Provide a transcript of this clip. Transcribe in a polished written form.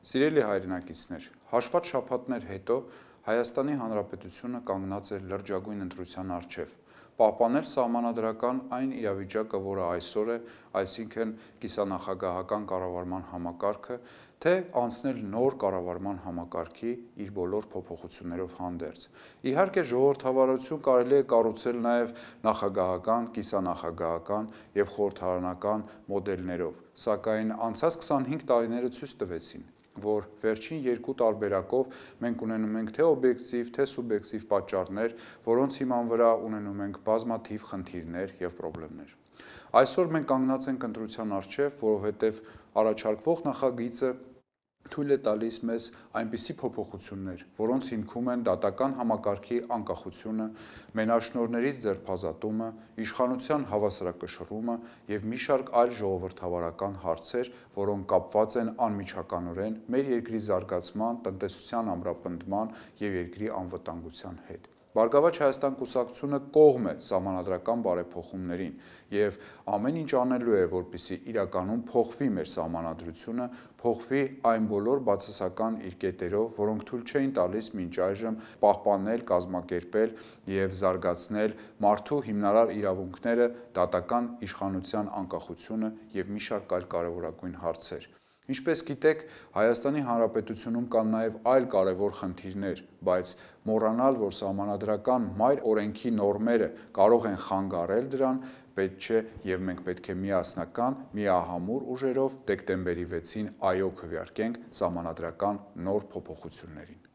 Սիրելի հայրենակիցներ, հաշված շաբաթներ հետո Հայաստանի Հանրապետությունը կանգնած է լրջագույն ընտրության առջև, պահպանել սահմանադրական այն իրավիճակը, որը այսօր է, այսինքն կիսանախագահական կառավարման համակարգը, թե անցնել նոր կառավարման համակարգի իր բոլոր փոփոխություններով հանդերձ։ Իհարկե ժողովրդավարություն կարելի է կառուցել նաև նախագահական, կիսանախագահական եւ խորհրդարանական մոդելներով, սակայն անցած 25 տարիները ցույց տվեցին, որ վերջին երկու տարբերակով մենք ունենում ենք թե օբյեկտիվ, թե սուբյեկտիվ պատճառներ, որոնց հիման վրա ունենում ենք բազմաթիվ խնդիրներ եւ խնդիրներ։ Այսօր մենք կանգնած ենք ընտրության առջև, որովհետեւ առաջարկվող նախագիծը թույլ է տալիս մեզ այնպիսի փոփոխություններ, որոնց հիմքում են դատական համակարգի անկախությունը, մենաշնորհներից ձերբազատումը, իշխանության հավասարակշռումը եւ մի շարք այլ ժողովրդավարական հարցեր, որոնք կապված են անմիջականորեն մեր երկրի զարգացման, տնտեսության ամրապնդման եւ երկրի անվտանգության հետ։ Բարգավաճ Հայաստան կուսակցությունը կողմ է սահմանադրական բարեփոխումներին եւ ամեն ինչ անելու է, որպեսզի իրականում փոխվի մեր սահմանադրությունը, փոխվի այն բոլոր բացասական իր կետերով, որոնք թույլ չէին տալիս մինչ այժմ պահպանել, կազմակերպել եւ զարգացնել մարդու հիմնարար իրավունքները, դատական իշխանության անկախությունը եւ մի շարք այլ կարեւորագույն հարցեր։ Ինչպես գիտեք, Հայաստանի Հանրապետությունում կան նաև այլ կարևոր խնդիրներ, բայց մոռանալ, որ սահմանադրական մայր օրենքի նորմերը կարող են խանգարել դրան, պետք չէ եւ մենք պետք է միասնական, միահամուռ ուժերով դեկտեմբերի 6-ին այո քվեարկենք սահմանադրական նոր փոփոխություններին։